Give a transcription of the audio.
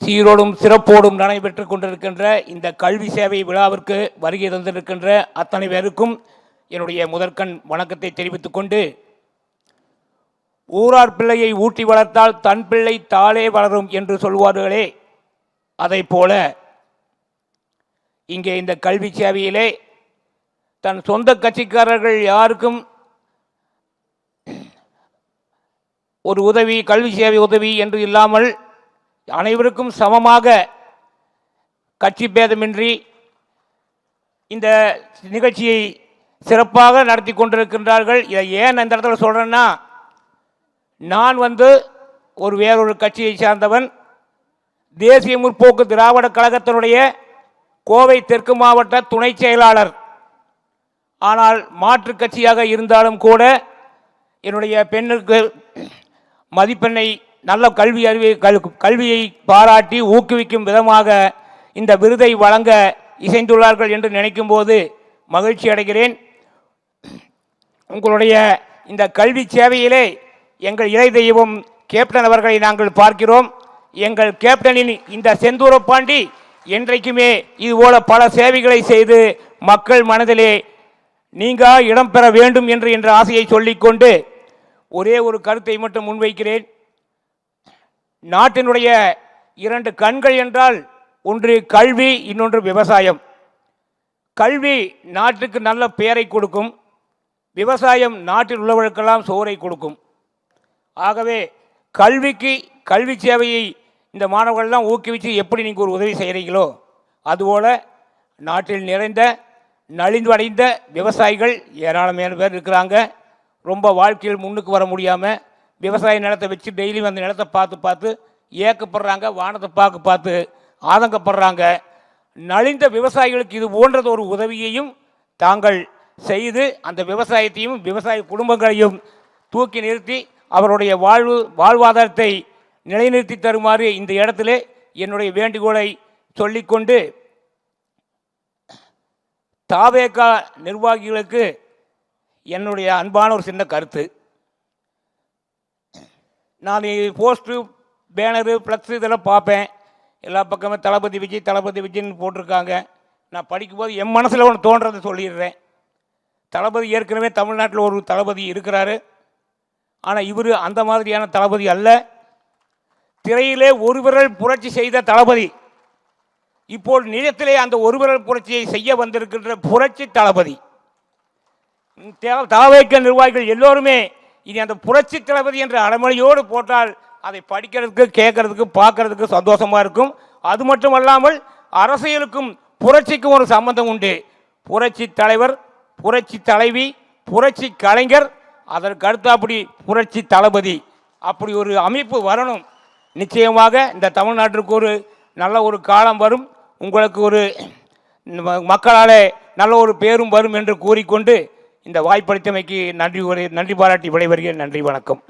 சீரோடும் சிறப்போடும் நடைபெற்றுக் கொண்டிருக்கின்ற இந்த கல்வி சேவை விழாவிற்கு வருகை தந்திருக்கின்ற அத்தனை பேருக்கும் என்னுடைய முதற்கண் வணக்கத்தை தெரிவித்துக் கொண்டு, ஊரார் பிள்ளையை ஊட்டி வளர்த்தால் தன் பிள்ளை தாளே வளரும் என்று சொல்வார்களே, அதை போல இங்கே இந்த கல்வி சேவையிலே தன் சொந்த கட்சிக்காரர்கள் யாருக்கும் ஒரு உதவி, கல்வி சேவை உதவி என்று இல்லாமல் அனைவருக்கும் சமமாக கட்சி பேதமின்றி இந்த நிகழ்ச்சியை சிறப்பாக நடத்தி கொண்டிருக்கின்றார்கள். இதை ஏன் இந்த இடத்துல சொல்கிறேன்னா, நான் வேறொரு கட்சியை சார்ந்தவன், தேசிய முற்போக்கு திராவிட கழகத்தினுடைய கோவை தெற்கு மாவட்ட துணை செயலாளர். ஆனால் மாற்று கட்சியாக இருந்தாலும் கூட என்னுடைய பெண்ணுக்கு மதிப்பெண்ணை நல்ல கல்வியை பாராட்டி ஊக்குவிக்கும் விதமாக இந்த விருதை வழங்க இசைந்துள்ளார்கள் என்று நினைக்கும் போது மகிழ்ச்சி அடைகிறேன். உங்களுடைய இந்த கல்வி சேவையிலே எங்கள் இறை தெய்வம் கேப்டன் அவர்களை நாங்கள் பார்க்கிறோம். எங்கள் கேப்டனின் இந்த செந்தூரப்பாண்டி என்றைக்குமே இதுபோல பல சேவைகளை செய்து மக்கள் மனதிலே நீங்கா இடம் பெற வேண்டும் என்ற ஆசையை சொல்லிக்கொண்டு ஒரே ஒரு கருத்தை மட்டும் முன்வைக்கிறேன். நாட்டினுடைய இரண்டு கண்கள் என்றால் ஒன்று கல்வி, இன்னொன்று விவசாயம். கல்வி நாட்டுக்கு நல்ல பெயரை கொடுக்கும், விவசாயம் நாட்டில் உள்ளவர்களுக்கெல்லாம் சோறை கொடுக்கும். ஆகவே கல்வி சேவையை இந்த மாணவர்கள்லாம் ஊக்குவித்து எப்படி நீங்கள் ஒரு உதவி செய்கிறீங்களோ, அதுபோல் நாட்டில் நிறைந்த நலிந்து அடைந்த விவசாயிகள் ஏராளமான பேர் இருக்கிறாங்க. ரொம்ப வாழ்க்கையில் முன்னுக்கு வர முடியாமல் விவசாய நிலத்தை வச்சு டெய்லியும் அந்த நிலத்தை பார்த்து ஏக்கப்படுறாங்க, வானத்தை பார்த்து ஆதங்கப்படுறாங்க. நலிந்த விவசாயிகளுக்கு இது போன்றது ஒரு உதவியையும் தாங்கள் செய்து அந்த விவசாயத்தையும் விவசாய குடும்பங்களையும் தூக்கி நிறுத்தி அவருடைய வாழ்வாதாரத்தை நிலைநிறுத்தி தருமாறு இந்த இடத்துல என்னுடைய வேண்டுகோளை சொல்லிக்கொண்டு, தாவேகா நிர்வாகிகளுக்கு என்னுடைய அன்பான ஒரு சின்ன கருத்து. நான் போஸ்ட்ரு, பேனரு, ஃப்ளக்ஸு இதெல்லாம் பார்ப்பேன். எல்லா பக்கமும் தளபதி விஜய்னு போட்டிருக்காங்க. நான் படிக்கும்போது என் மனசில் ஒன்று தோன்றதை சொல்லிடுறேன். தளபதி ஏற்கனவே தமிழ்நாட்டில் ஒரு தளபதி இருக்கிறாரு. ஆனால் இவர் அந்த மாதிரியான தளபதி அல்ல. திரையிலே ஒரு விரல் புரட்சி செய்த தளபதி, இப்போ நிஜத்திலே அந்த ஒரு விரல் புரட்சியை செய்ய வந்திருக்கின்ற புரட்சி தளபதி. தாவேக நிர்வாகிகள் எல்லோருமே இனி அந்த புரட்சி தளபதி என்ற அடைமொழியோடு போட்டால் அதை படிக்கிறதுக்கு, கேட்கறதுக்கு, பார்க்கறதுக்கு சந்தோஷமாக இருக்கும். அது மட்டுமல்லாமல் அரசியலுக்கும் புரட்சிக்கும் ஒரு சம்பந்தம் உண்டு. புரட்சி தலைவர், புரட்சி தலைவி, புரட்சி கலைஞர், அதற்கு அடுத்தபடி புரட்சி தளபதி, அப்படி ஒரு அமைப்பு வரணும். நிச்சயமாக இந்த தமிழ்நாட்டிற்கு ஒரு நல்ல ஒரு காலம் வரும். உங்களுக்கு ஒரு மக்களால் நல்ல ஒரு பேரும் வரும் என்று கூறிக்கொண்டு இந்த வாய்ப்பளித்தமைக்கு நன்றி பாராட்டி விடைபெறுகிறேன். நன்றி, வணக்கம்.